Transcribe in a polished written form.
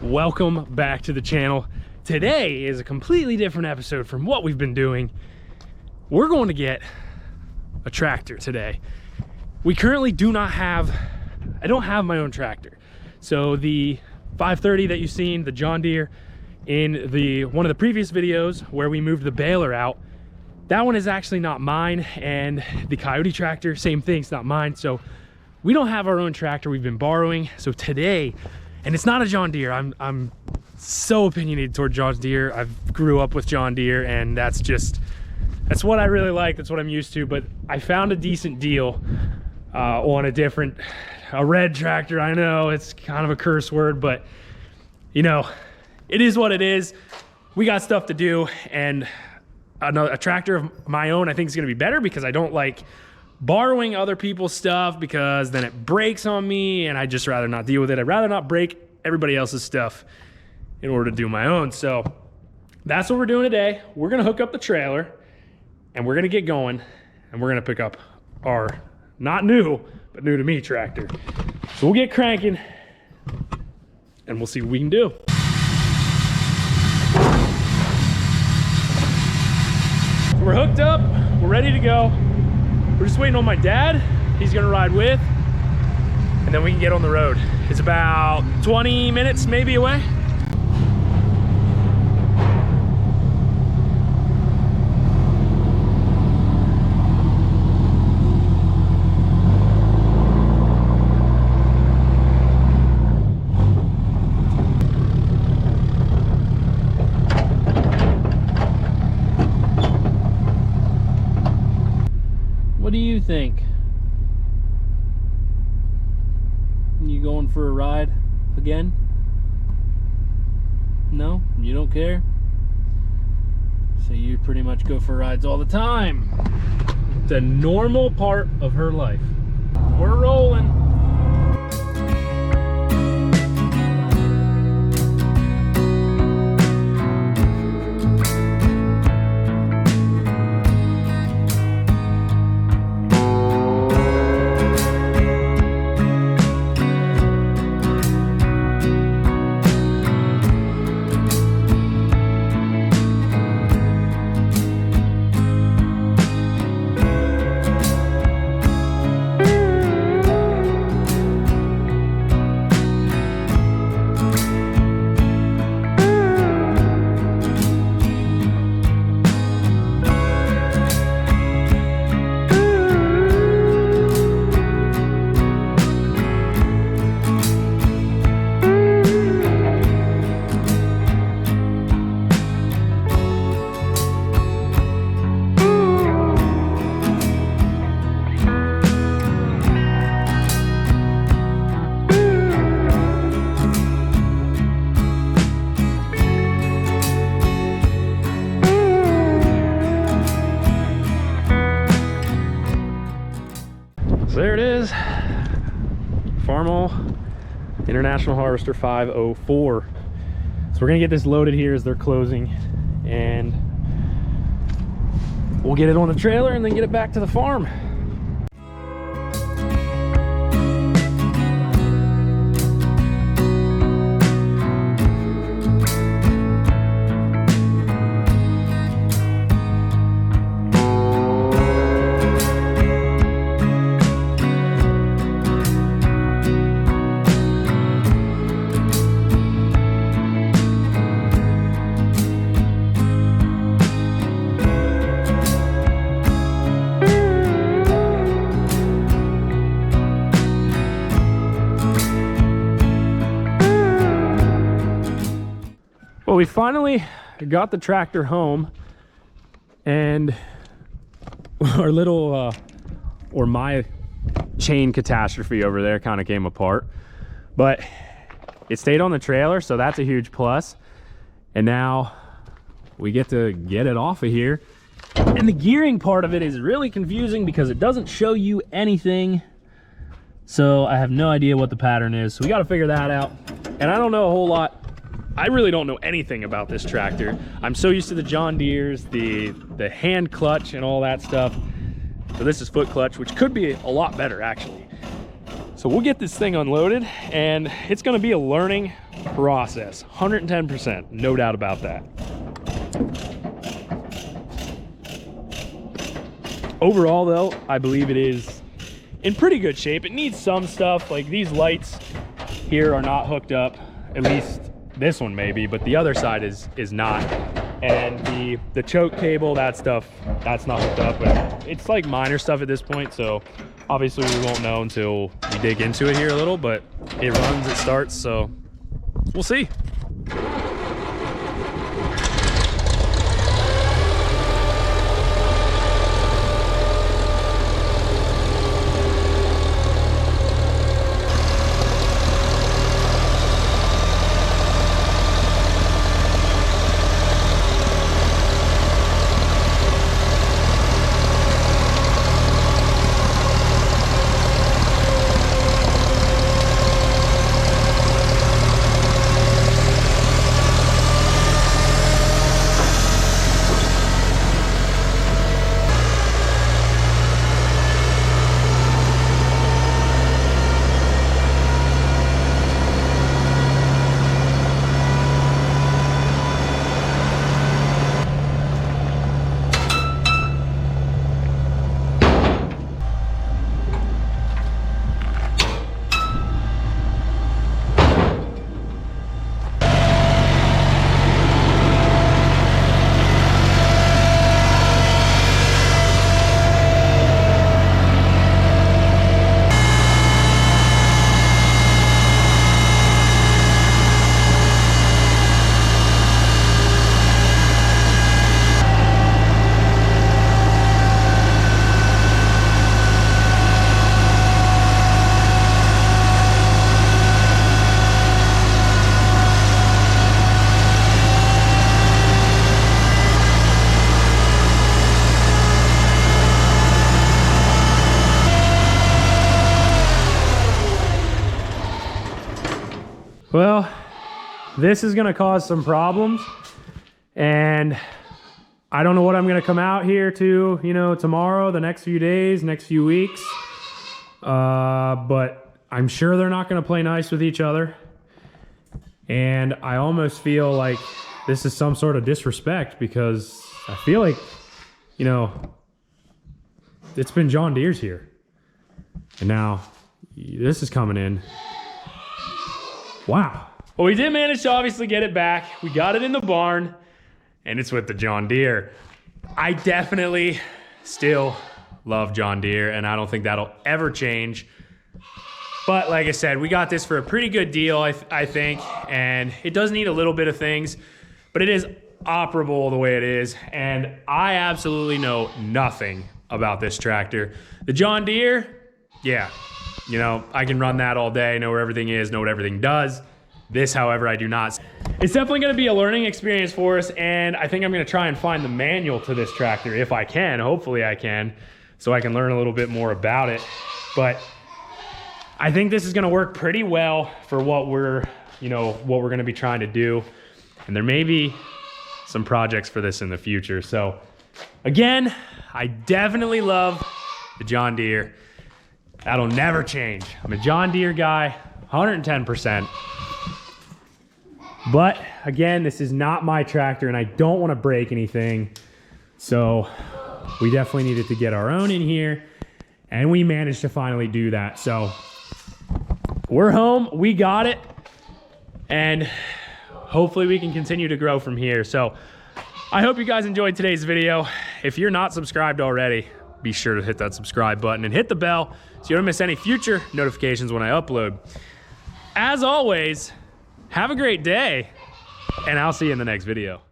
Welcome back to the channel. Today is a completely different episode from what we've been doing. We're going to get a tractor today. We currently I don't have my own tractor. So the 530 that you've seen, the John Deere, in one of the previous videos where we moved the baler out, that one is actually not mine, and the Coyote tractor, same thing, it's not mine. So we don't have our own tractor, we've been borrowing. So today, and it's not a John Deere. I'm so opinionated toward John Deere. I grew up with John Deere, and that's what I really like. That's what I'm used to. But I found a decent deal on a red tractor. I know it's kind of a curse word, but you know, it is what it is. We got stuff to do, and a tractor of my own I think is going to be better, because I don't like borrowing other people's stuff, because then it breaks on me and I just rather not deal with it. I'd rather not break everybody else's stuff in order to do my own. So that's what we're doing today. We're gonna hook up the trailer and we're gonna get going, and we're gonna pick up our not new, but new to me tractor. So we'll get cranking and we'll see what we can do. So we're hooked up, we're ready to go. We're just waiting on my dad. He's gonna ride with, and then we can get on the road. It's about 20 minutes maybe away. What do you think? You going for a ride again? No? You don't care? So you pretty much go for rides all the time. It's a normal part of her life. We're rolling. There it is, Farmall International Harvester 504. So we're gonna get this loaded here as they're closing, and we'll get it on the trailer and then get it back to the farm. Well, we finally got the tractor home, and our little, or my chain catastrophe over there kind of came apart, but it stayed on the trailer, so that's a huge plus. And now we get to get it off of here. And the gearing part of it is really confusing because it doesn't show you anything. So I have no idea what the pattern is. So we got to figure that out. And I don't know a whole lot. I really don't know anything about this tractor. I'm so used to the John Deere's, the hand clutch and all that stuff. So this is foot clutch, which could be a lot better actually. So we'll get this thing unloaded, and it's gonna be a learning process, 110%, no doubt about that. Overall though, I believe it is in pretty good shape. It needs some stuff, like these lights here are not hooked up, at least this one maybe, but the other side is not. And the choke cable, that stuff, that's not hooked up, but it's like minor stuff at this point, so obviously we won't know until we dig into it here a little, but it runs, it starts, so we'll see. Well, this is gonna cause some problems, and I don't know what I'm gonna come out here to, you know, tomorrow, the next few days, next few weeks. But I'm sure they're not gonna play nice with each other. And I almost feel like this is some sort of disrespect, because I feel like, you know, it's been John Deere's here. And now this is coming in. Wow. Well, we did manage to obviously get it back. We got it in the barn, and it's with the John Deere. I definitely still love John Deere, and I don't think that'll ever change. But like I said, we got this for a pretty good deal, I think, and it does need a little bit of things, but it is operable the way it is, and I absolutely know nothing about this tractor. The John Deere, yeah. You know, I can run that all day, know where everything is, know what everything does. This, however, I do not. It's definitely gonna be a learning experience for us, and I think I'm gonna try and find the manual to this tractor if I can. Hopefully I can, so I can learn a little bit more about it. But I think this is gonna work pretty well for what we're gonna be trying to do. And there may be some projects for this in the future. So again, I definitely love the John Deere. That'll never change. I'm a John Deere guy, 110%. But again, this is not my tractor, and I don't want to break anything. So we definitely needed to get our own in here, and we managed to finally do that. So we're home, we got it, and hopefully we can continue to grow from here. So I hope you guys enjoyed today's video. If you're not subscribed already, be sure to hit that subscribe button and hit the bell so you don't miss any future notifications when I upload. As always, have a great day, and I'll see you in the next video.